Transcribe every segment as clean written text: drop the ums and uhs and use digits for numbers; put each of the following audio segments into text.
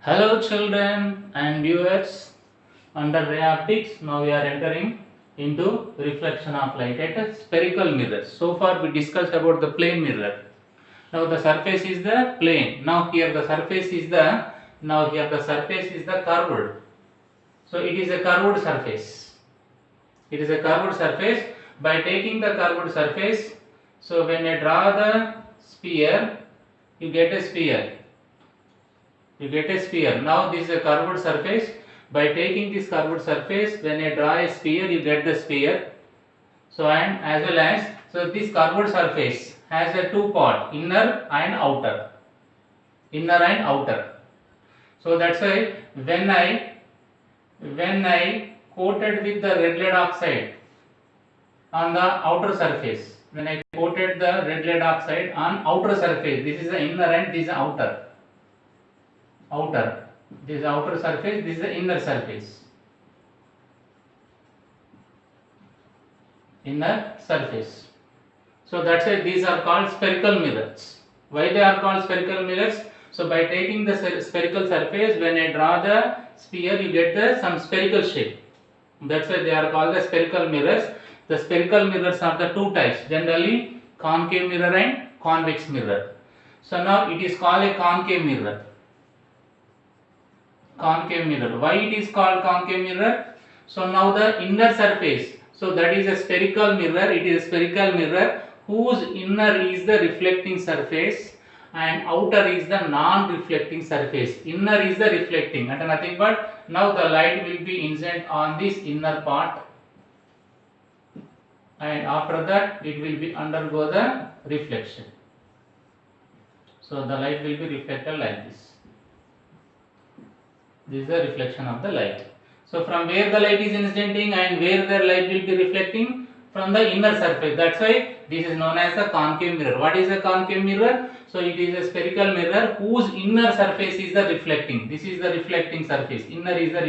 Hello children and viewers, under ray optics now we are entering into reflection of light at a spherical mirror. So far we discussed about the plane mirror. Now the surface is the plane. Now here the surface is the curved. So it is a curved surface. It is a curved surface. By taking the curved surface, so when I draw the sphere, you get a sphere. Now this is a curved surface. By taking this curved surface, when I draw a sphere, you get the sphere. So and as well as, so this curved surface has a two part, inner and outer. So that's why when I coated with the red lead oxide on the outer surface, this is the inner and this is the outer. This is outer surface, this is the inner surface. So that's why these are called spherical mirrors. Why they are called spherical mirrors? So by taking the spherical surface, when I draw the sphere, you get some spherical shape. That's why they are called the spherical mirrors. The spherical mirrors are the two types, generally concave mirror and convex mirror. So now it is called a concave mirror. Why it is called concave mirror? So now the inner surface, so that is a spherical mirror. It is a spherical mirror whose inner is the reflecting surface and outer is the non-reflecting surface. Inner is the reflecting and nothing but now the light will be incident on this inner part, and after that it will be undergo the reflection. So the light will be reflected like this. This is the reflection of the light. So from where the light is incidenting and where the light will be reflecting? From the inner surface. That's why this is known as the concave mirror. What is a concave mirror? So it is a spherical mirror whose inner surface is the reflecting. This is the reflecting surface. Inner is the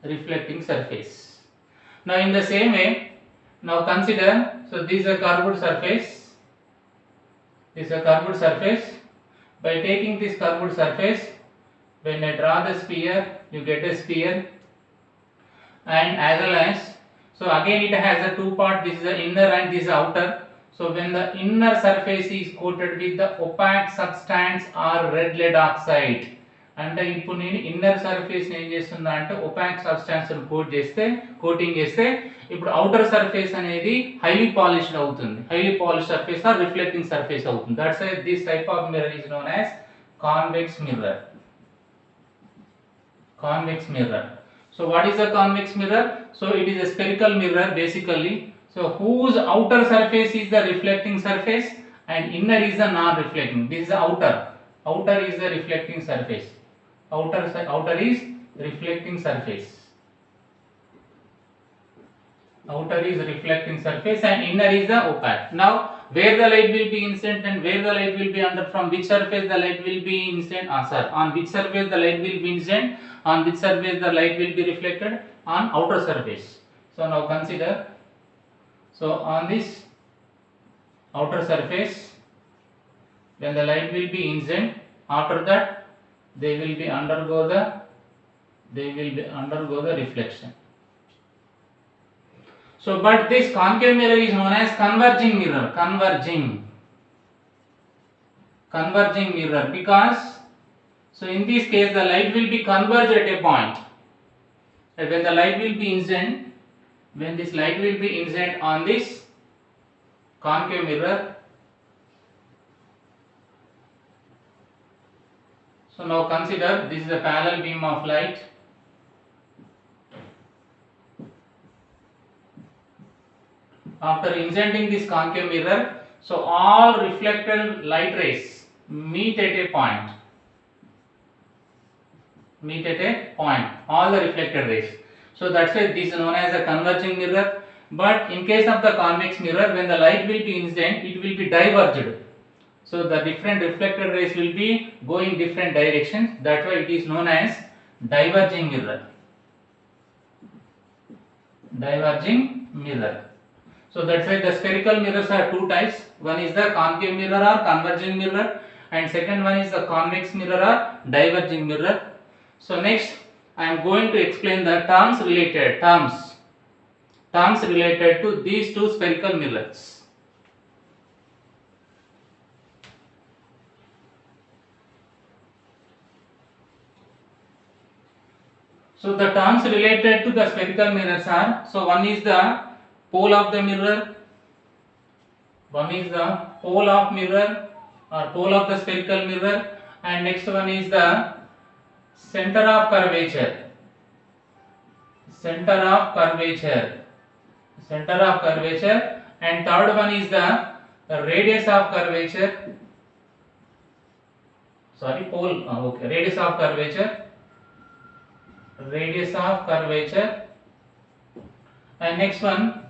reflecting surface. Now in the same way, now consider, so this is a curved surface. By taking this curved surface, when I draw the sphere, you get a sphere, and as well as, so again it has a two part, this is the inner and this is outer. So when the inner surface is coated with the opaque substance or red lead oxide, అంటే ఇప్పుడు నేను inner surface ఏం చేస్తున్నా అంటే opaque substance coating చేస్తే ఇప్పుడు outer surface అనేది highly polished అవుతుంది. Highly polished surface or reflecting surface అవుతుంది. That's why this type of mirror is known as convex mirror. So what is a convex mirror? So it is a spherical mirror basically. So whose outer surface is the reflecting surface and inner is the non-reflecting. This is the outer. Outer is the reflecting surface. Outer is reflecting surface. Outer is reflecting surface and inner is the opaque. Now where the light will be incident and where the light will be under, from which surface the light will be incident, on which surface the light will be incident, on which surface the light will be reflected, on outer surface. So now consider, so on this outer surface, when the light will be incident, after that they will be undergo the reflection. So but this concave mirror is known as converging mirror, because so in this case the light will be converged at a point, and when the light will be incident, when this light will be incident on this concave mirror. So now consider, this is a parallel beam of light. After incidenting this concave mirror, so all reflected light rays meet at a point, all the reflected rays. So that's why this is known as a converging mirror. But in case of the convex mirror, when the light will be incident, it will be diverged. So the different reflected rays will be going different directions. That's why it is known as diverging mirror. So that's why the spherical mirrors are two types. One is the concave mirror or converging mirror, and second one is the convex mirror or diverging mirror. So next I am going to explain the terms related to these two spherical mirrors. So the terms related to the spherical mirrors are, so one is the pole of the mirror, one is the pole of mirror or pole of the spherical mirror, and next one is the center of curvature, and third one is the radius of curvature, radius of curvature, and next one,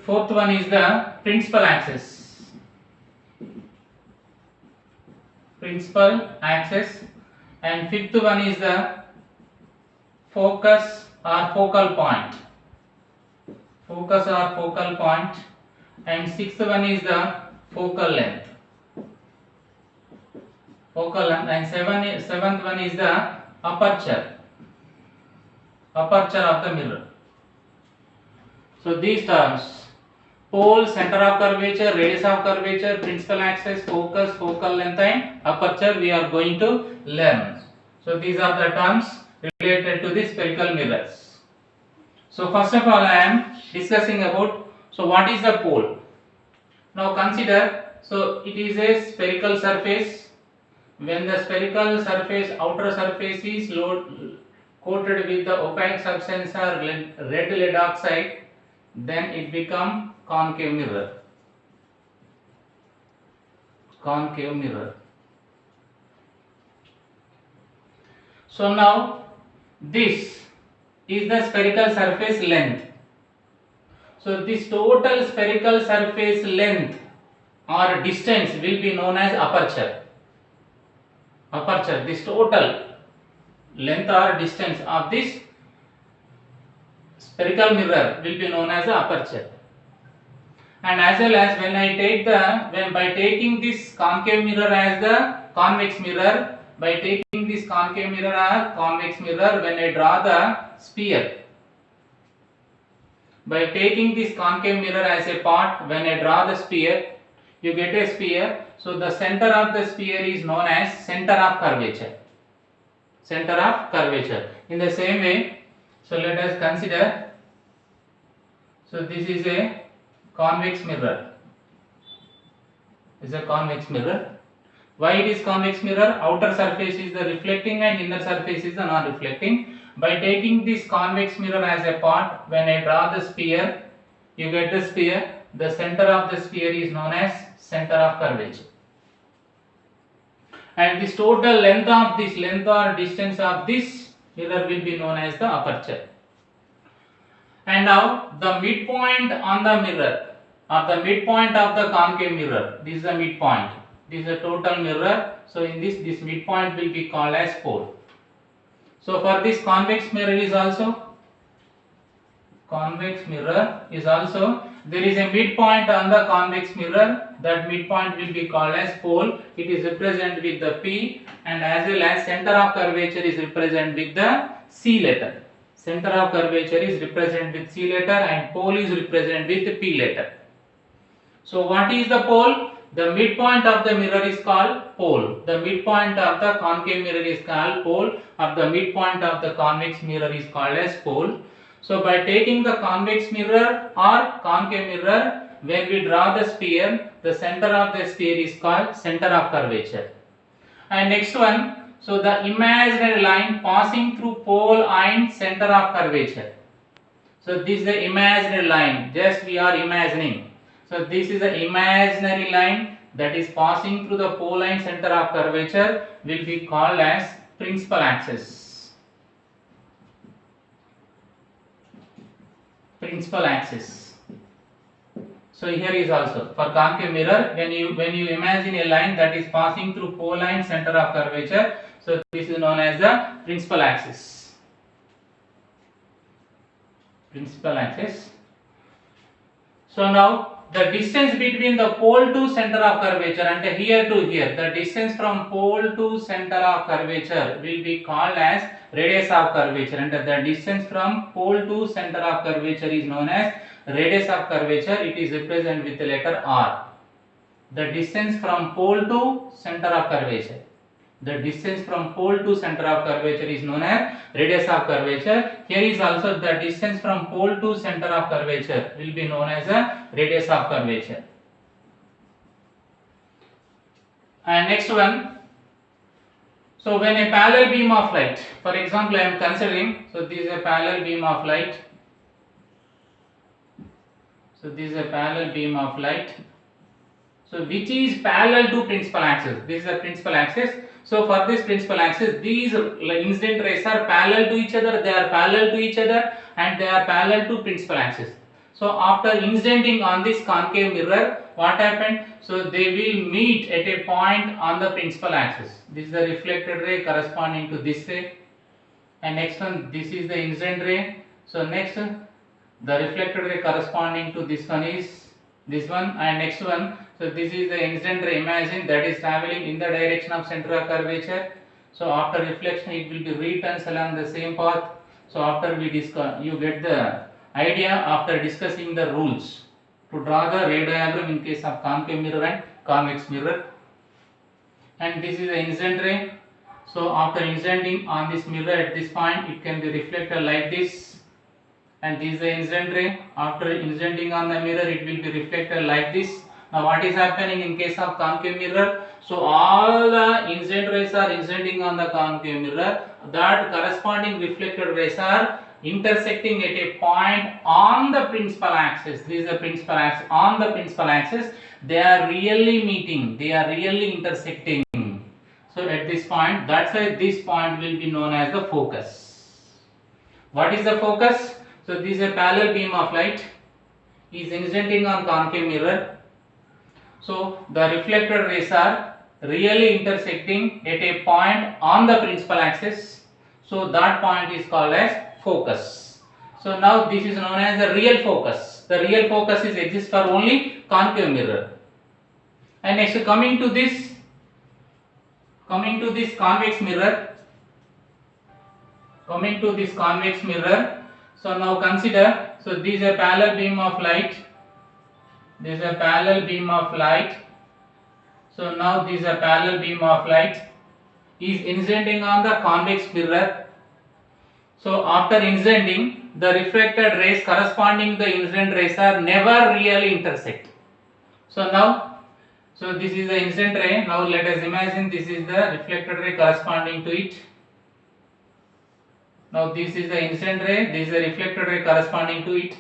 fourth one is the principal axis, and fifth one is the focus or focal point, and sixth one is the focal length, and seventh one is the aperture of the mirror. So these terms, pole, center of curvature, radius of curvature, principal axis, focus, focal length, and aperture we are going to learn. So these are the terms related to the spherical mirrors. So first of all I am discussing about, so what is the pole? Now consider, so it is a spherical surface. When the spherical surface, outer surface is coated with the opaque substance or red lead oxide, then it become concave mirror. So now this is the spherical surface length. So this total spherical surface length or distance will be known as aperture. This total length or distance of this spherical mirror will be known as the aperture. And as well as by taking this concave mirror as the convex mirror, when I draw the sphere, by taking this concave mirror as a part, when I draw the sphere, you get a sphere. So the center of the sphere is known as center of curvature. In the same way, so let us consider, so this is a convex mirror. Why it is convex mirror? Outer surface is the reflecting and inner surface is the non-reflecting. By taking this convex mirror as a part, when I draw the sphere, you get the sphere. The center of the sphere is known as center of curvature. And this total length or distance of this mirror will be known as the aperture. And now the midpoint on the mirror, or the midpoint of the concave mirror, this is the midpoint. This is a total mirror. So in this midpoint will be called as pole. So for this convex mirror is also, there is a midpoint on the convex mirror. That midpoint will be called as pole. It is represented with the P, and as well as center of curvature is represented with the C letter. Center of curvature is represented with C letter and pole is represented with the P letter. So what is the pole? The midpoint of the mirror is called pole. The midpoint of the concave mirror is called pole, or the midpoint of the convex mirror is called as pole. So by taking the convex mirror or concave mirror, when we draw the sphere, the center of the sphere is called center of curvature. And next one, so the imaginary line passing through pole and center of curvature. So this is the imaginary line, just we are imagining. So this is the imaginary line that is passing through the pole and center of curvature will be called as principal axis. So here is also for concave mirror, when you imagine a line that is passing through pole and center of curvature, so this is known as the principal axis. So now the distance between the pole to center of curvature and here to here, the distance from pole to center of curvature will be called as radius of curvature, and the distance from pole to center of curvature is known as radius of curvature. It is represented with the letter R. The distance from pole to center of curvature. The distance from pole to center of curvature is known as radius of curvature. Here is also the distance from pole to center of curvature will be known as a radius of curvature. And next one. So when a parallel beam of light, for example I am considering, so this is a parallel beam of light. So this is a parallel beam of light. So which is parallel to principal axis. This is the principal axis. So for this principal axis, these incident rays are parallel to each other. They are parallel to each other and they are parallel to principal axis. So after incidenting on this concave mirror, what happened? So they will meet at a point on the principal axis. This is the reflected ray corresponding to this ray. And next one, this is the incident ray. So next, the reflected ray corresponding to this one is this one, and next one. So this is the incident ray. Imagine that is traveling in the direction of center of curvature. So after reflection, it will be returns along the same path. So after we discuss, you get the idea after discussing the rules to draw the ray diagram in case of concave mirror and convex mirror. And this is the incident ray. So after incidenting on this mirror at this point, it can be reflected like this. And this is the incident ray. After incidenting on the mirror, it will be reflected like this. Now what is happening in case of concave mirror? So all the incident rays are incidenting on the concave mirror. That corresponding reflected rays are intersecting at a point on the principal axis. This is the principal axis. On the principal axis, they are really meeting. They are really intersecting. So at this point, that's why this point will be known as the focus. What is the focus? So this is a parallel beam of light is incidenting on concave mirror. So the reflected rays are really intersecting at a point on the principal axis. So that point is called as focus. So now this is known as the real focus. The real focus is exists for only concave mirror. And next coming to this convex mirror. Coming to this convex mirror. So now consider, so this is a parallel beam of light. This is a parallel beam of light. So now this is a parallel beam of light is incidenting on the convex mirror. So after incidenting, the reflected rays corresponding to the incident rays are never really intersect. So now, so this is the incident ray. Now let us imagine this is the reflected ray corresponding to it. Now this is the incident ray, this is the reflected ray corresponding to it.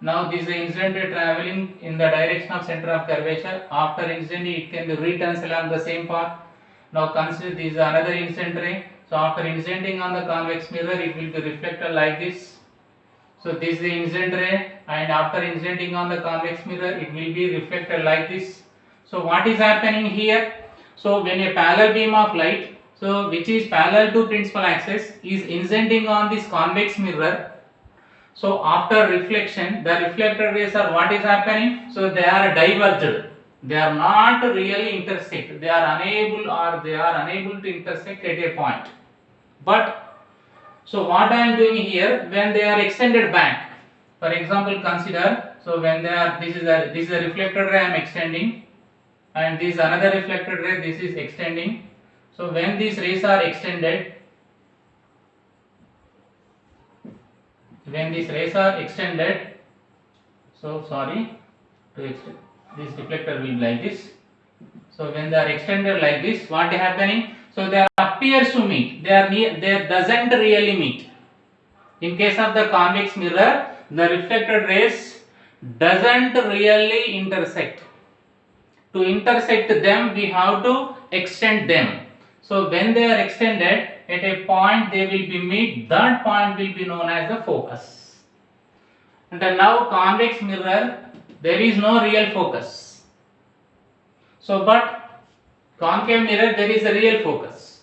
Now this is the incident ray traveling in the direction of center of curvature. After incidenting, it can be returns along the same path. Now consider this is another incident ray. So after incidenting on the convex mirror, it will be reflected like this. So this is the incident ray, and after incidenting on the convex mirror, it will be reflected like this. So what is happening here? So when a parallel beam of light, so which is parallel to principal axis, is incidenting on this convex mirror. So after reflection, the reflected rays are what is happening? So they are diverged. They are not really intersect. They are unable to intersect at a point. But so what I am doing here, when they are extended back, for example, consider, so when they are, this is a reflected ray I am extending, and this is another reflected ray, this is extending. So when these rays are extended, so sorry, this reflector will be like this. So when they are extended like this, what is happening? So they appears to meet. They doesn't really meet. In case of the convex mirror, the reflected rays doesn't really intersect. To intersect them, we have to extend them. So when they are extended at a point, they will be meet. That point will be known as the focus. And now convex mirror, there is no real focus. So but concave mirror, there is a real focus.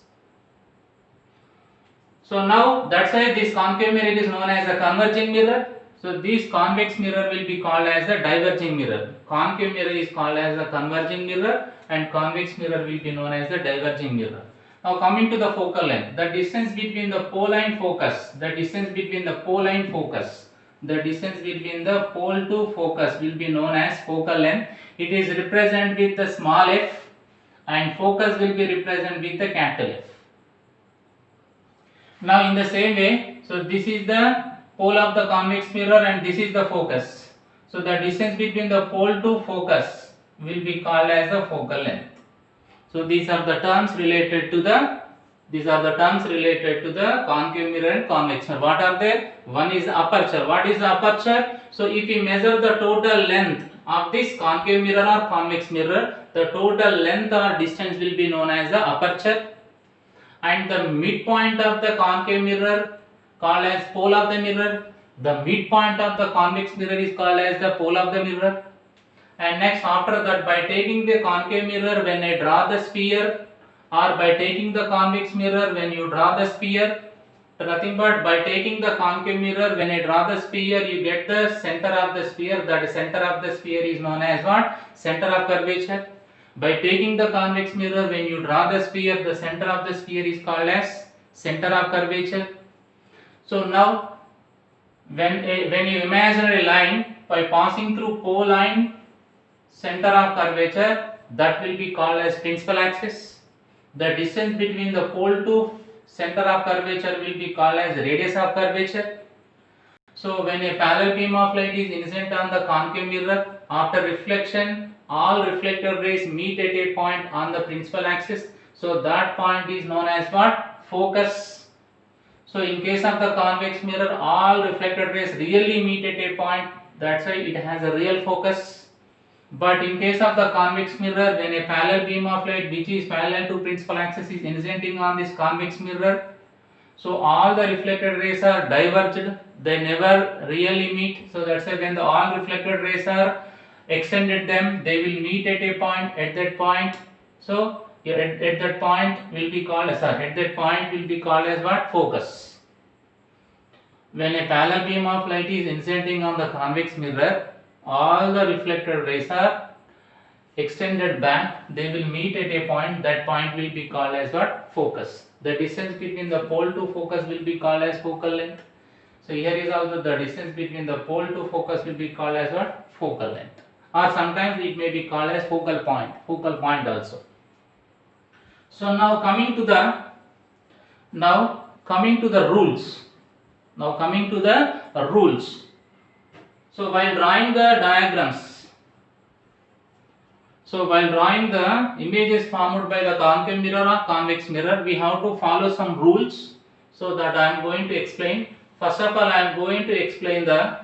So now that's why this concave mirror is known as a converging mirror. So this convex mirror will be called as a diverging mirror. Concave mirror is called as a converging mirror, and convex mirror will be known as the diverging mirror. Now coming to the focal length, the distance between the pole and focus, the distance between the pole to focus will be known as focal length. It is represented with the small f, and focus will be represented with the capital F. Now in the same way, so this is the pole of the convex mirror and this is the focus. So the distance between the pole to focus will be called as the focal length. So these are the terms related to the concave mirror and convex mirror. What are they? One is aperture. What is the aperture? So if we measure the total length of this concave mirror or convex mirror, the total length or distance will be known as the aperture. And the midpoint of the concave mirror called as pole of the mirror. The midpoint of the convex mirror is called as the pole of the mirror. And next, after that, by taking the concave mirror when I draw the sphere, or by taking the convex mirror when you draw the sphere, nothing but by taking the concave mirror when I draw the sphere, you get the center of the sphere. That center of the sphere is known as what? Center of curvature. By taking the convex mirror when you draw the sphere, the center of the sphere is called as center of curvature. So now when you imagine a line by passing through pole line, center of curvature, that will be called as principal axis. The distance between the pole to center of curvature will be called as radius of curvature. So when a parallel beam of light is incident on the concave mirror, after reflection, all reflected rays meet at a point on the principal axis. So that point is known as what? Focus. So in case of the convex mirror, all reflected rays really meet at a point. That's why it has a real focus. But in case of the convex mirror, when a parallel beam of light which is parallel to principal axis is incidenting on this convex mirror, so all the reflected rays are diverged, they never really meet. So that's why when the all reflected rays are extended them, they will meet at a point. At that point, so at that point will be called as what? Focus. When a parallel beam of light is incidenting on the convex mirror, all the reflected rays are extended back, they will meet at a point. That point will be called as what? Focus. The distance between the pole to focus will be called as focal length. So here is also the distance between the pole to focus will be called as what? Focal length. Or sometimes it may be called as focal point also. So now coming to the rules. So while drawing the diagrams, while drawing the images formed by the concave mirror or convex mirror, we have to follow some rules. So that I am going to explain. First of all, I am going to explain the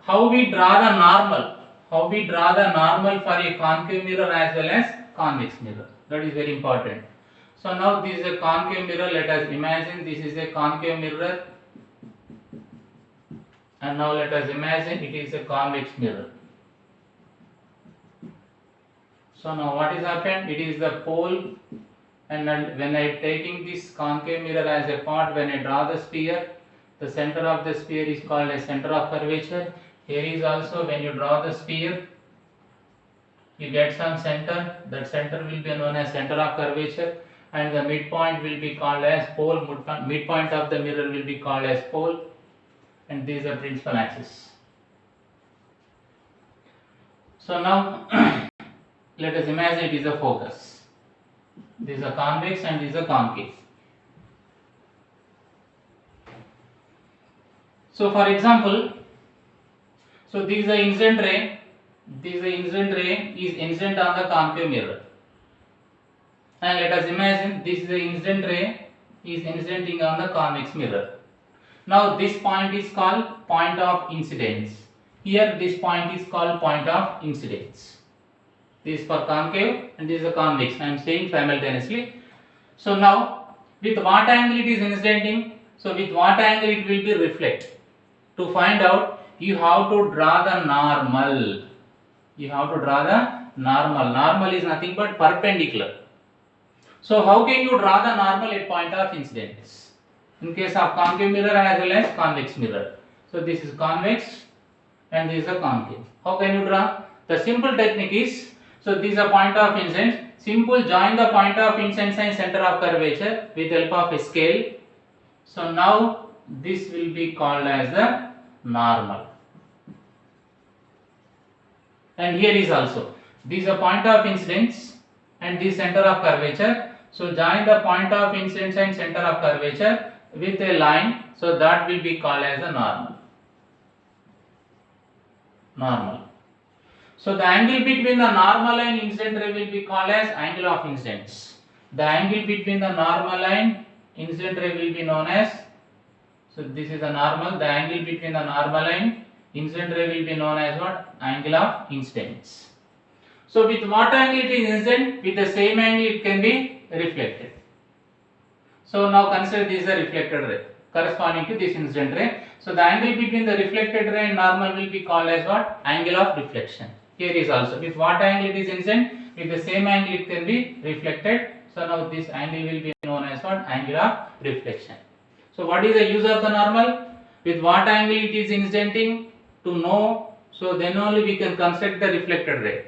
how we draw the normal. For a concave mirror as well as convex mirror. That is very important. So now this is a concave mirror. Let us imagine this is a concave mirror. And now let us imagine it is a convex mirror. So now what is happened? It is the pole, and when I am taking this concave mirror as a part, when I draw the sphere, the center of the sphere is called as center of curvature. Here is also when you draw the sphere, you get some center. That center will be known as center of curvature, and the midpoint will be called as pole. Midpoint of the mirror will be called as pole. And these are principal axis. So now let us imagine it is a focus. This is a convex and this is a concave. So for example, so this is a incident ray. This incident ray is incident on the concave mirror. And let us imagine this is the incident ray is incidenting on the convex mirror. Now this point is called point of incidence. Here this point is called point of incidence. This is for concave and this is a convex. I am saying simultaneously. So now with what angle it is incidenting? So with what angle it will be reflect? To find out, you have to draw the normal. Normal is nothing but perpendicular. So how can you draw the normal at point of incidence? in case of concave mirror as well as convex mirror. So this is convex and this is a concave. How can you draw? The simple technique is, so this is a point of incidence. Simple, join the point of incidence and center of curvature with help of a scale. So now this will be called as the normal. And here is also, this is a point of incidence and this center of curvature. So join the point of incidence and center of curvature with a line. So that will be called as a normal. Normal. So the angle between the normal and incident ray will be called as angle of incidence. The angle between the normal and incident ray will be known as, so this is the normal, the angle between the normal and incident ray will be known as what? Angle of incidence. So with what angle it is incident? With the same angle it can be reflected. So now consider this is a reflected ray corresponding to this incident ray. So the angle between the reflected ray and normal will be called as what? Angle of reflection. Here is also, with what angle it is incident? With the same angle it can be reflected. So now this angle will be known as what? Angle of reflection. So what is the use of the normal? With what angle it is incidenting? To know, so then only we can construct the reflected ray.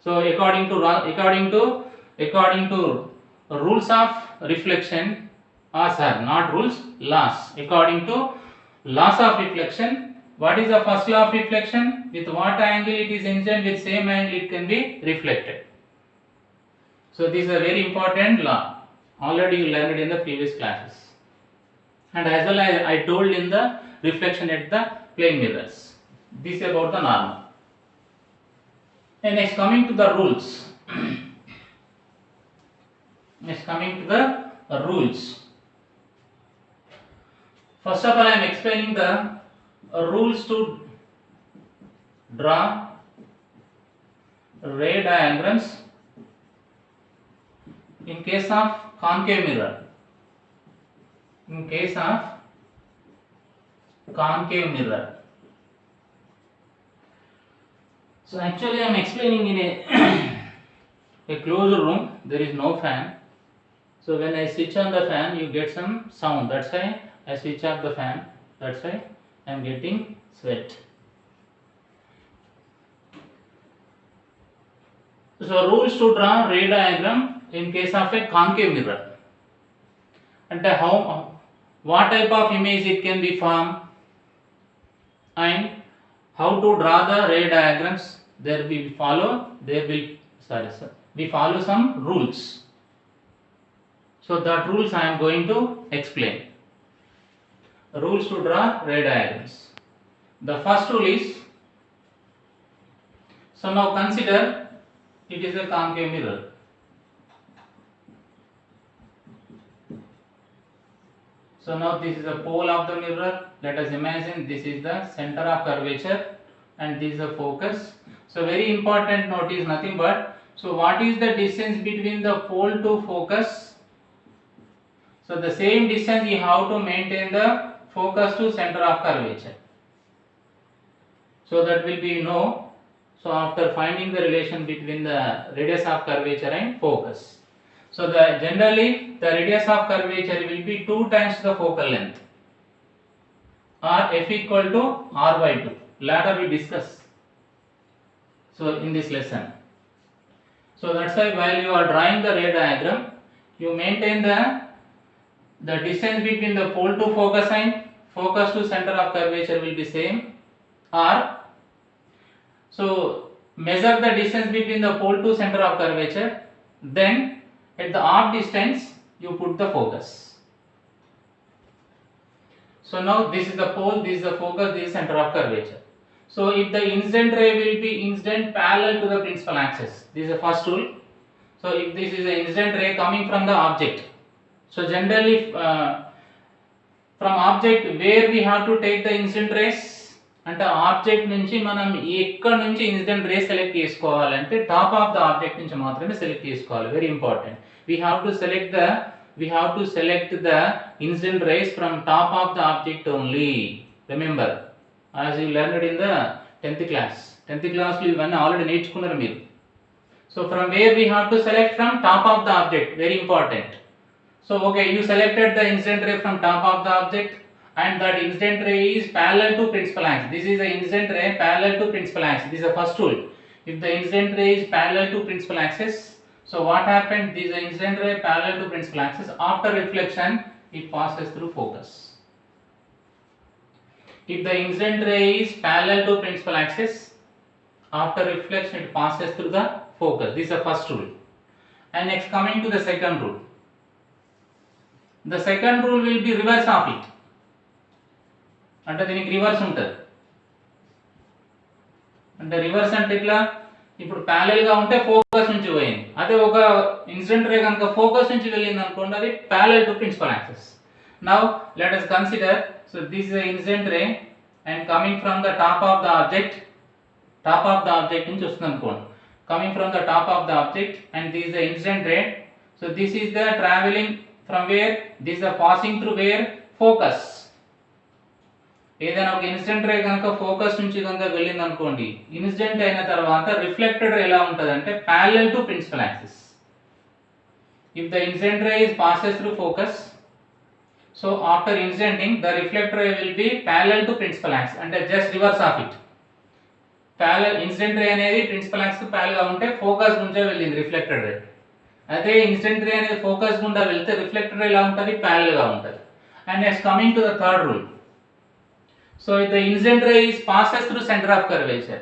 So according to rules of reflection, or not rules, laws. According to laws of reflection, what is the first law of reflection? With what angle it is incident, with same angle it can be reflected. So this is a very important law. Already you learned it in the previous classes. And as well as I told in the reflection at the plane mirrors. This is about the normal. And next coming to the rules. First of all, I am explaining the rules to draw ray diagrams in case of concave mirror. In case of concave mirror. So actually I am explaining in a closed room, there is no fan. So when I switch on the fan, you get some sound. That's why I switch off the fan. That's why I am getting sweat. So rules to draw ray diagram in case of a concave mirror. And what type of image it can be formed, and how to draw the ray diagrams. We follow some rules. So that rules I am going to explain. Rules to draw ray diagrams. The first rule is, so now consider it is a concave mirror. So now this is the pole of the mirror. Let us imagine this is the center of curvature and this is the focus. So very important note is nothing but, so what is the distance between the pole to focus? So the same distance you have to maintain the focus to center of curvature. So that will be no. So after finding the relation between the radius of curvature and focus. So generally the radius of curvature will be 2 times the focal length, or f equal to r by 2. Later we discuss. So in this lesson. So that's why while you are drawing the ray diagram, you maintain the distance between the pole to focus and focus to center of curvature will be same, or so measure the distance between the pole to center of curvature, then at the off distance you put the focus. So now this is the pole, this is the focus, this is center of curvature. So if the incident ray will be incident parallel to the principal axis, this is the first rule. So if this is the incident ray coming from the object, so generally from object where we have to take the incident rays, అంటే object నుంచి మనం ఎక్కడ నుంచి incident ray select చేసుకోవాలంటే top of the object నుంచి మాత్రమే select చేసుకోవాలి. Very important. We have to select the incident rays from top of the object only. Remember, as you learned in the 10th class. 10th class లో ఇవన్నీ already నేర్చుకున్నారు మీరు. So from where we have to select? From top of the object. Very important. So okay, you selected the incident ray from top of the object, and that incident ray is parallel to principal axis. This is the incident ray parallel to principal axis. This is the first rule. If the incident ray is parallel to principal axis, so what happened? This is the incident ray parallel to principal axis. After reflection, it passes through focus. If the incident ray is parallel to principal axis, after reflection it passes through the focus. This is the first rule. And next, coming to the second rule. The second rule will be reverse of it. అంటే దీనికి reverse ఉంటుంది. అంటే reverse అంటే ఇట్లా, ఇప్పుడు parallel గా ఉంటే focus నుంచి పోయింది. అదే ఒక ఇన్సిడెంట్ రే కనుక ఫోకస్ నుంచి వెళ్ళింది అనుకోండి, అది parallel to principal axis. Now let us consider, so this is the incident ray and coming from the top of the object నుంచి వస్తుంది అనుకోండి, coming from the top of the object, and this is the incident ray. So this is the traveling from where? This is the passing through where? Focus. ఏదైనా ఒక incident ray కనుక focus నుంచి కనుక వెళ్ళింది అనుకోండి, ఇన్సిడెంట్ అయిన తర్వాత reflected రే ఎలా ఉంటుంది అంటే parallel to principal axis. If the incident ray is passes through focus, so after incidenting the reflector ray will be parallel to principal axis, అంటే just reverse of it. Parallel incident ray అనేది principal axis parallel గా ఉంటే focus నుంచే వెళ్ళింది reflected రే. అదే incident ray అనేది focus గుండా వెళ్తే రిఫ్లెక్టెడ్ రే ఎలా ఉంటుంది? ప్యారలల్ గా ఉంటుంది. And next coming to the third rule. So if the incident ray is passes through center of curvature.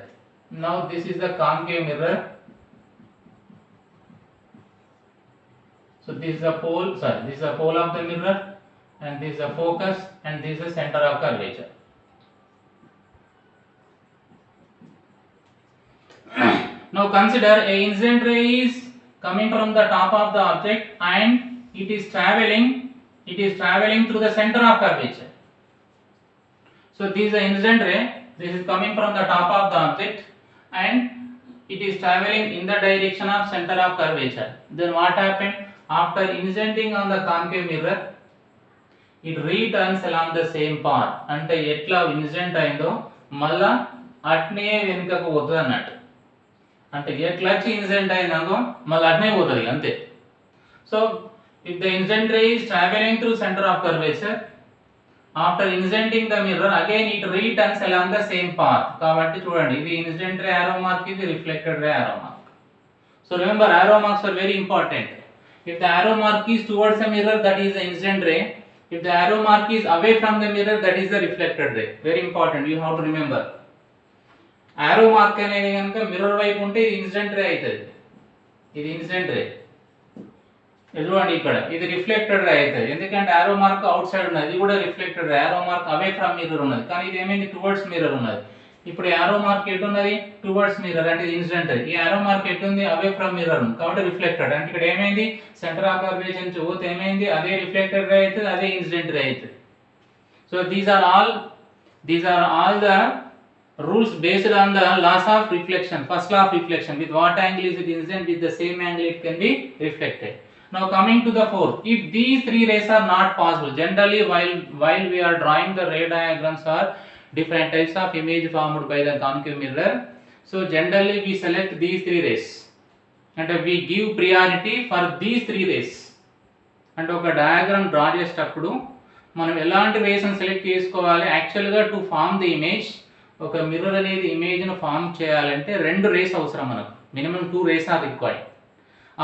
Now this is the concave mirror. So this is the pole, this is the pole of the mirror, and this is the focus, and this is the center of curvature. Now consider a incident ray is coming from the top of the object and it is traveling through the center of curvature. So this is the incident ray, this is coming from the top of the object and it is traveling in the direction of center of curvature. Then what happened? After incidenting on the concave mirror, it returns along the same path. అంటే ఎట్లా incident అయిందో మళ్ళా అట్నే వెనుకకు పోతుంది అన్నట్టు. అంటే ఎట్లా వచ్చి ఇన్సిడెంట్ అయిందో మళ్ళీ అట్నే పోతుంది అంతే. So if the incident ray is traveling through center of curvature, after incidenting the mirror again it returns along the same path. కాబట్టి చూడండి, ఇది ఇన్సిడెంట్ రే arrow mark, ఇది reflected ray arrow mark. So remember, arrow marks are very important. If the arrow mark is towards the mirror, that is the incident ray. If the arrow mark is away from the mirror, that is the reflected ray. Very important, you have to remember. Arrow mark అనేది కనుక mirror వైపు ఉంటే ఇది incident ray అవుతుంది, ఇది incident రే. చూడండి ఇక్కడ ఇది రిఫ్లెక్టెడ్ రే అవుతుంది, ఎందుకంటే ఆరో మార్క్ అవుట్ సైడ్ ఉన్నది, ఇది కూడా రిఫ్లెక్టెడ్ రే. ఆరో మార్క్ అవే ఫ్రమ్ మిర్రర్ ఉన్నది, కానీ ఇది ఏమైంది? టువర్డ్స్ మిర్రర్ ఉన్నది. ఇప్పుడు ఆరో మార్క్ ఎటు ఉన్నది? టువర్డ్స్ మిర్రర్, అంటే ఇది ఇన్సిడెంట్. ఈ ఆరో మార్క్ ఎటు ఉంది? అవే ఫ్రమ్ మిర్రర్ ఉంది, కాబట్టి రిఫ్లెక్టెడ్. అంటే ఇక్కడ ఏమైంది? సెంటర్ ఆఫ్ కర్వేచర్ నుంచి పోతే ఏమైంది? అదే రిఫ్లెక్టెడ్ రే అవుతుంది, అదే ఇన్సిడెంట్ రే అవుతుంది. So these are all the rules based on the laws of reflection. First law of reflection, with what angle is it incident, with the same angle it can be reflected. Now coming to the fourth, if these three rays are not possible, generally while we are drawing the ray diagrams or different types of image formed by the concave mirror, so generally we select these three rays and we give priority for these three rays. అంటే ఒక diagram draw చేసేటప్పుడు మనం ఎలాంటి race ని select చేసుకోవాలి? యాక్చువల్గా to form the image, ఒక mirror అనేది ఇమేజ్ను ఫామ్ చేయాలంటే రెండు రేస్ అవసరం మనకు, మినిమం 2 rays ఆర్ రిక్వైర్డ్.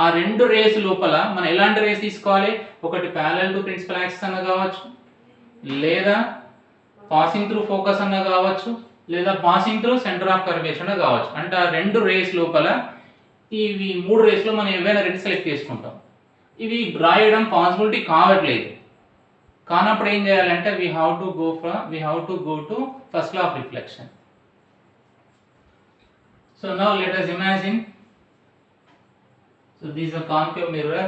ఆ 2 rays లోపల మనం ఎలాంటి రేస్ తీసుకోవాలి? ఒకటి ప్యారలల్ టు ప్రిన్సిపల్ యాక్సిస్ అన్న కావచ్చు, లేదా పాసింగ్ త్రూ ఫోకస్ అన్న కావచ్చు, లేదా passing through centre of curvature అన్న కావచ్చు. అంటే ఆ 2 rays లోపల ఇవి 3 rays లో మనం ఏవైనా 2 సెలెక్ట్ చేసుకుంటాం. ఇవి రాయడం పాసిబిలిటీ కావట్లేదు, కానప్పుడు ఏం చేయాలంటే we have to go to first law of reflection. So now let us imagine, so this is a concave mirror.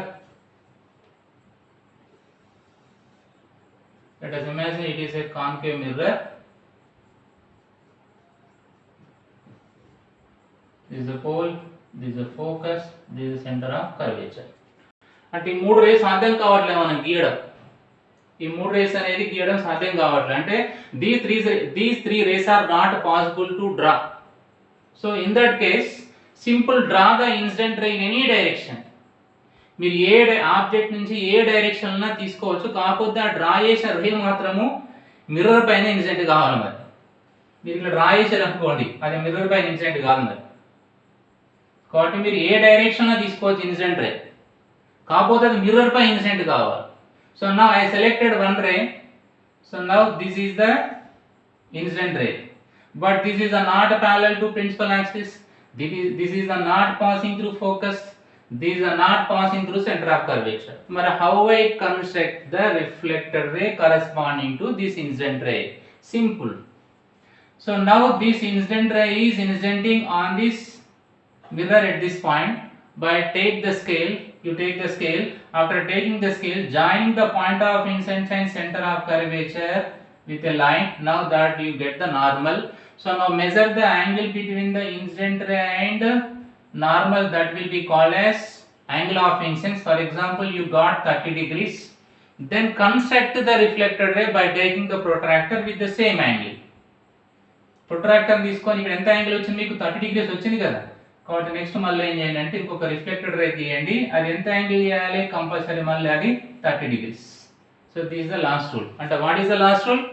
Let us imagine it is a concave mirror. This is the pole, this is the focus, this is the center of curvature. అంటే ఈ 3 rays సాధ్యం కావట్లేదు మనం గీయడం, ఈ 3 rays అనేది గీయడం సాధ్యం కావట్లేదు. అంటే these three rays are not possible to draw. So in that case, simple draw the incident ray in any direction. మీరు ఆబ్జెక్ట్ నుంచి ఏ డైరెక్షన్ అన్నా తీసుకోవచ్చు, కాకపోతే ఆ డ్రా చేసిన రే మాత్రము మిర్రర్ పైన ఇన్సిడెంట్ కావాలి. మరి మీరు ఇట్లా డ్రా చేశారు అనుకోండి, అది మిర్రర్ పైన ఇన్సిడెంట్ కాదు మరి. కాబట్టి మీరు ఏ డైరెక్షన్ తీసుకోవచ్చు ఇన్సిడెంట్ రే, కాకపోతే అది మిర్రర్ పై ఇన్సిడెంట్ కావాలి. So now I selected one ray. So now this is the incident ray, but this is not parallel to principal axis. This is not passing through focus. These are not passing through center of curvature. But how I construct the reflected ray corresponding to this incident ray? Simple. So now this incident ray is incidenting on this mirror at this point. By take the scale, you take the scale. After taking the scale, joining the point of incidence and center of curvature with a line, now that you get the normal. So now measure the angle between the incident ray and normal, that will be called as angle of incidence. For example, you got 30 degrees. Then construct the reflected ray by taking the protractor with the same angle. Protractor తీసుకొని ఇక్కడ ఎంత angle వచ్చింది మీకు 30 degrees వచ్చింది కదా. కాబట్టి next మళ్ళీ ఏం చేయండి అంటే ఇంకొక రిఫ్లెక్టెడ్ రే తీయండి. అది ఎంత యాంగిల్ చేయాలి, కంపల్సరీ మళ్ళీ అది 30 degrees. So this is the last rule. And what is the last rule?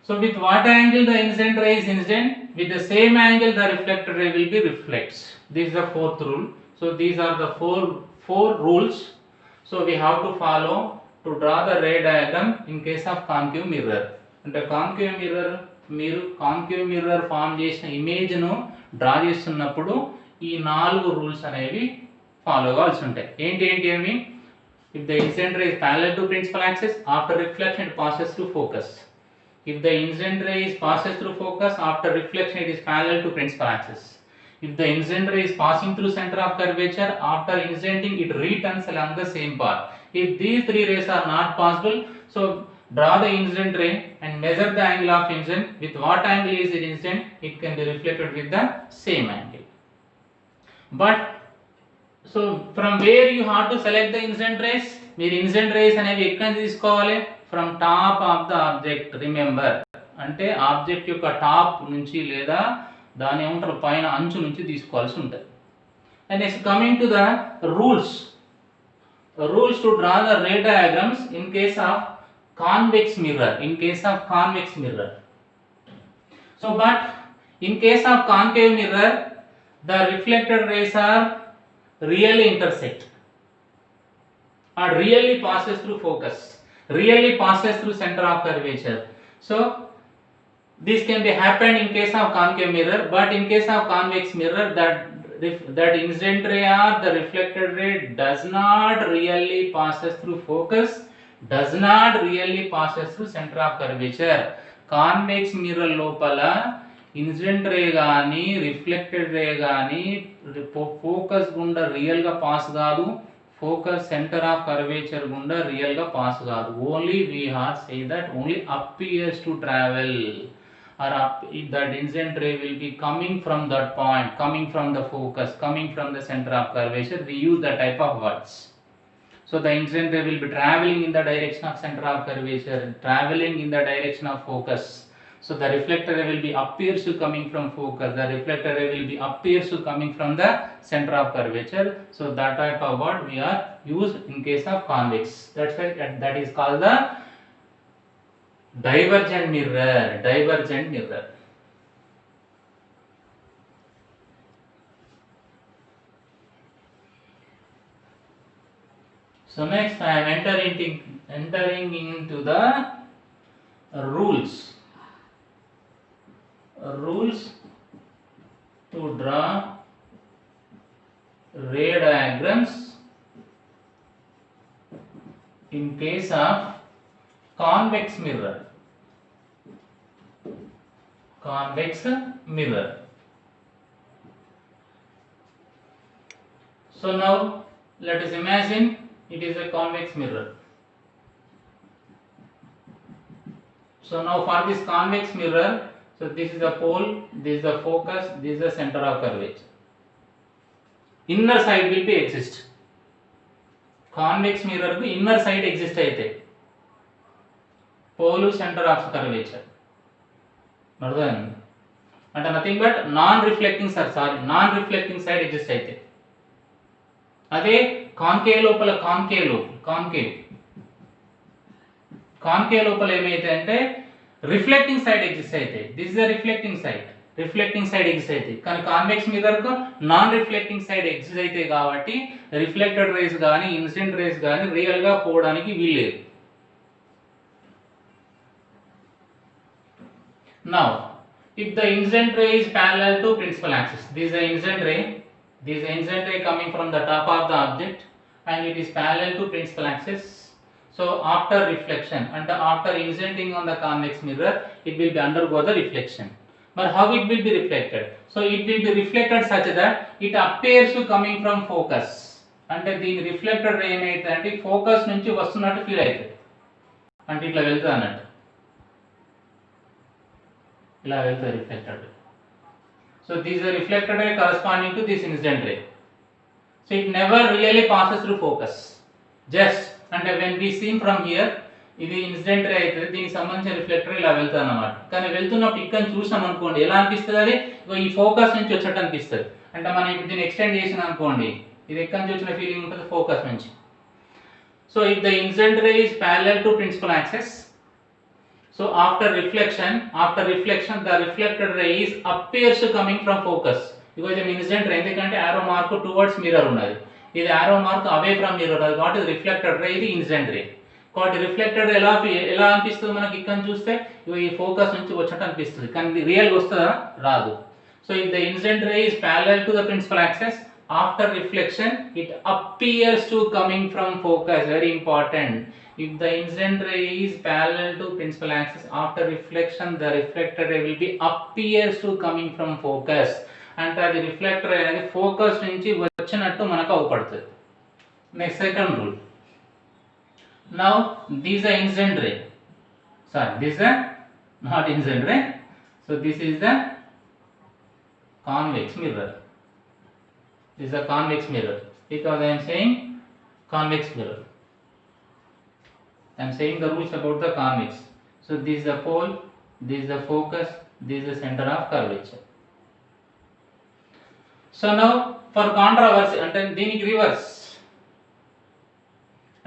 So with what angle the incident ray is incident, with the same angle the reflected ray will be reflects. This is the fourth rule. So these are the four rules. So we have to follow to draw the ray diagram in case of concave mirror. అంటే concave mirror, మీరు concave mirror form చేసిన image ను draw చేస్తున్నప్పుడు ఈ 4 rules అనేవి follow అవ్వాల్సి ఉంటాయి. ఏంటి అవి? If the incident ray is parallel to principal axis, after reflection it passes through focus. If the incident ray is passes through focus, after reflection it is parallel to principal axis. If the incident ray is passing through center of curvature, after incidenting it returns along the same path. If these 3 rays are not possible, so draw the incident ray and measure the angle of incident. With what angle is it incident, it can be reflected with the same angle. But so from where you have to select the incident rays? మీరు incident rays అనేవి ఎక్కడి నుంచి తీసుకోవాలి? From top of the object. Remember, అంటే object యొక్క top నుంచి లేదా దాని ఏమంటారు పైన అంచు నుంచి తీసుకోవాల్సి ఉంటుంది. And next coming to the rules to draw the ray diagrams in case of convex mirror. So but in case of concave mirror, the reflected rays are really intersect or really passes through focus, really passes through center of curvature. So this can be happened in case of concave mirror, but in case of convex mirror, that incident ray or the reflected ray does not really passes through focus, does not really passes through center of curvature. Convex mirror లోపల incident ray కానీ reflected రే కానీ focus గుండా రియల్గా pass కాదు, focus centre of curvature గుండా రియల్గా pass కాదు. Only we have say that only appears to travel or that incident ray will be coming from that point, coming from the focus, coming from the center of curvature. We use that type of words. So the incident ray will be traveling in the direction of center of curvature, traveling in the direction of focus. So the reflector ray will be appears to coming from focus, the reflector ray will be appears to coming from the center of curvature. So that type of word we are used in case of convex. That's why that is called the divergent mirror. So next I am entering into the rules to draw ray diagrams in case of convex mirror. So now let us imagine it is a convex mirror. So now for this convex mirror, so this is the pole, this is the focus, this is the center of curvature. Inner side will be exist. Convex mirror ku inner side exist అయితే pole center of curvature అర్థమైంది అంటే nothing but non reflecting side exist అయితే అదే concave లోపల concave లోపల ఏమైతే అంటే reflecting side exist అవుతాయి. This is the reflecting side exist అవుతాయి. కానీ కాన్వెక్స్ మిర్రర్ కు నాన్ రిఫ్లెక్టింగ్ సైడ్ ఎగ్జిస్ట్ అవుతాయి కాబట్టి రిఫ్లెక్టెడ్ రేస్ కానీ ఇన్సిడెంట్ రేస్ కానీ రియల్ గా పోవడానికి వీల్లేదు. Now, if the incident ray is parallel to principal axis, this is the incident ray coming from the top of the object and it is parallel to principal axis. So after reflection and after incidenting on the convex mirror, it will be undergo the reflection. But how it will be reflected? So it will be reflected such that it appears to coming from focus. అంటే దీని reflected రే ఏమైతే అంటే focus నుంచి వస్తున్నట్టు feel అవుతుంది, అంటే ఇట్లా వెళ్తుంది అన్నట్టు, ఇలా వెళ్తుంది reflected. So this is reflected ray corresponding to this incident ray. So it never really passes through focus, just అంటే when we seen from here ఇది ఇన్సిడెంట్ రే అవుతుంది, దీనికి సంబంధించిన రిఫ్లెక్టర్ ఇలా వెళ్తుంది అన్నమాట. కానీ వెళ్తున్నప్పుడు ఇక్కడ చూసాం అనుకోండి ఎలా అనిపిస్తుంది, అది ఈ ఫోకస్ నుంచి వచ్చేట్టు అనిపిస్తుంది. అంటే మనం ఇప్పుడు దీన్ని ఎక్స్టెండ్ చేసిన అనుకోండి, ఇది ఎక్కడి నుంచి వచ్చిన ఫీలింగ్ ఉంటుంది, ఫోకస్ నుంచి. So if the incident ray is parallel to principal axis, so after reflection the reflected ray is appears to coming from focus, because the incident ray ఎందుకంటే arrow mark towards mirror ఉన్నది, ఇది arrow mark away from mirror ఉన్నది కాబట్టి reflected ray ఇది incident ray. కాబట్టి reflected ఎలా అనిపిస్తుంది మనకి ఇక్కడ చూస్తే ఈ ఫోకస్ నుంచి వచ్చినట్టు అనిపిస్తుంది, కానీ రియల్ వస్తుందా, రాదు. So if the incident ray is parallel to the principal axis, after reflection it appears to coming from focus, very important. If the incident ray is parallel to principal axis, after reflection the reflected ray will be appears to coming from focus, అంటే అది reflector రే అనేది focus నుంచి వచ్చినట్టు మనకు అవుపడుతుంది. Next second rule. Now this is the incident ray, this is not incident ray, so this is the convex mirror. This is a convex mirror, because I am saying convex mirror. I am saying the rules about the convex. So this is the pole, this is the focus, this is the center of curvature. So now for controversy, అంటే దీనికి reverse,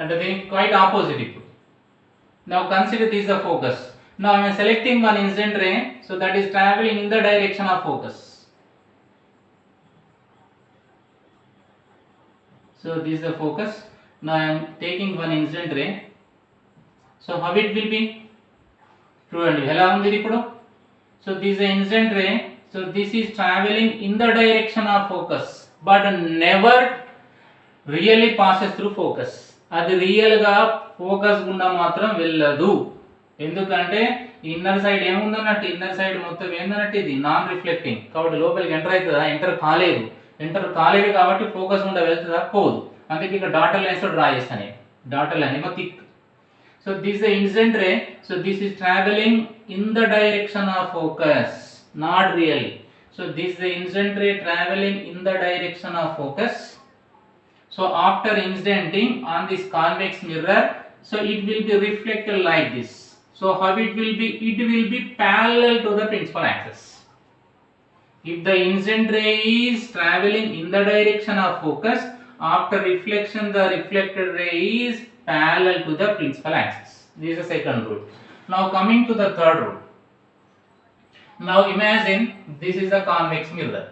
అంటే దీనికి quite opposite ఇప్పుడు. Now consider this is the focus. Now I am selecting one incident ray, so that is traveling in the direction of focus. So this is the focus. Now I am taking one incident ray. So how it will be? చూడండి ఎలా ఉంది ఇప్పుడు. So this is the incident ray. So this is traveling in the direction of focus, but never really passes through focus. అది real గా focus గుండా మాత్రం వెళ్ళదు, ఎందుకంటే ఇన్నర్ సైడ్ ఏముందన్నట్టు, ఇన్నర్ సైడ్ మొత్తం ఏందన్నట్టు ఇది నాన్ రిఫ్లెక్టింగ్, కాబట్టి లోపలికి ఎంటర్ అవుతుందా, ఎంటర్ కాలేదు కాబట్టి ఫోకస్ గుండా వెళ్తుందా, పోదు. అందుకే ఇక్కడ డాటర్ లైన్స్ తో డ్రా చేస్తాను, డాటర్ లైన్ ఏమో thick. So this the incident ray, so this is travelling in the direction of focus, not really. So this the incident ray travelling in the direction of focus. So after incidenting on this convex mirror, so it will be reflected like this. So how it will be? It will be parallel to the principal axis. If the incident ray is traveling in the direction of focus, after reflection the reflected ray is parallel to the principal axis. This is the second rule. Now coming to the third rule. Now imagine this is a convex mirror.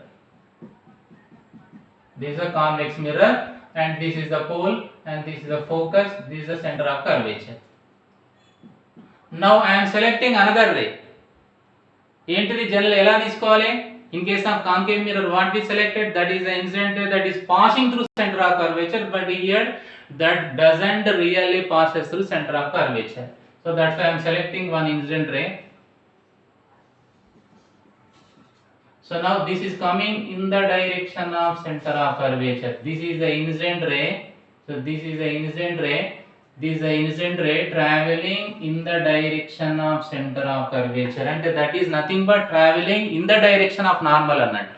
This is a convex mirror, and this is the pole, and this is the focus, this is the center of curvature. Now I am selecting another ray. ఏంటిది general ఎలా తీసుకోవాలి? In case of concave mirror, what we selected, that is the incident ray that is passing through center of curvature, but here that doesn't really passes through center of curvature. So that's why I am selecting one incident ray. So now this is coming in the direction of center of curvature. This is the incident ray. So this is the incident ray. This is the incident ray traveling in the direction of center of curvature, and that is nothing but traveling in the direction of normal annattu.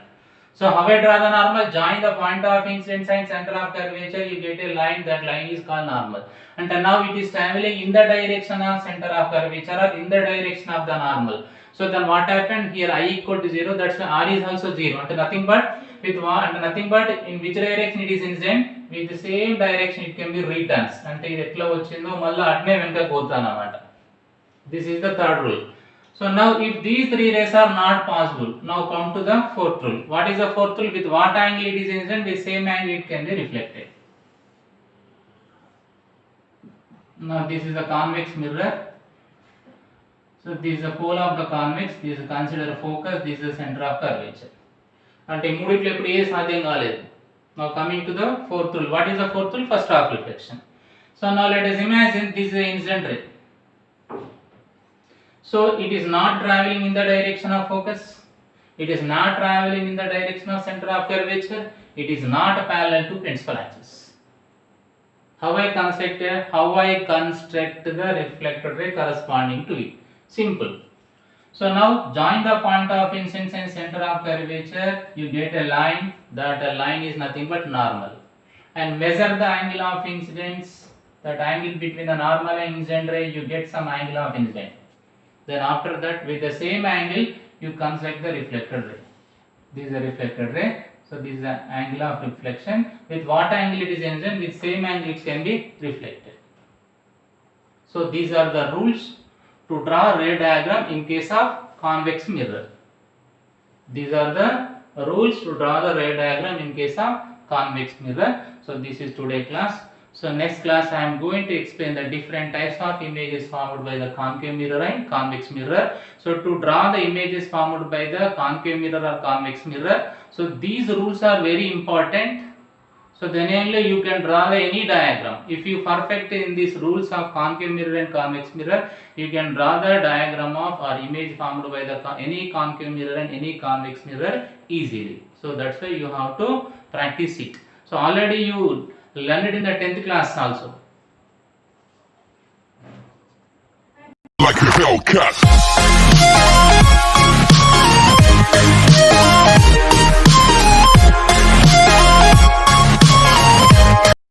So how I draw the normal? Join the point of incidence and center of curvature, you get a line. That line is called normal. And now it is traveling in the direction of center of curvature or in the direction of the normal. So then what happened here? I equal to 0, that's why R is also 0, and nothing but with what and nothing but in which direction it is incident, with the same direction it can be returns. అంటే ఇది ఎట్లా వచ్చిందో మళ్ళీ అట్నే వెనక పోతానమాట. This is the third rule. So now if these three rays are not possible, now come to the fourth rule. What is the fourth rule? With what angle it is incident, with same angle it can be reflected. Now this is the convex mirror. So this is the pole of the convex, this is considered focus, this is the center of curvature. అంటే మూడిట్లో ఇప్పుడు ఏ సాధ్యం కాలేదు. Now coming to the fourth rule. What is the fourth rule? First half reflection. So now let us imagine this is the incident ray. So it is not traveling in the direction of focus. It is not traveling in the direction of center of curvature. It is not parallel to principal axis. How I construct the reflected ray corresponding to it? Simple. So now join the point of incidence and center of curvature. You get a line. That line is nothing but normal. And measure the angle of incidence. That angle between the normal and incident ray, you get some angle of incident. Then after that, with the same angle, you construct the reflected ray. This is a reflected ray. So this is the angle of reflection. With what angle it is incident, with same angle it can be reflected. So these are the rules to draw ray diagram in case of convex mirror. These are the rules to draw the ray diagram in case of convex mirror. So this is today class. So next class I am going to explain the different types of images formed by the concave mirror and convex mirror. So to draw the images formed by the concave mirror or convex mirror, so these rules are very important. So then only you can draw any diagram. If you perfect in these rules of concave mirror and convex mirror, you can draw the diagram of or image formed by the any concave mirror and any convex mirror easily. So that's why you have to practice it. So already you learned it in the 10th class also. Like a Hellcat.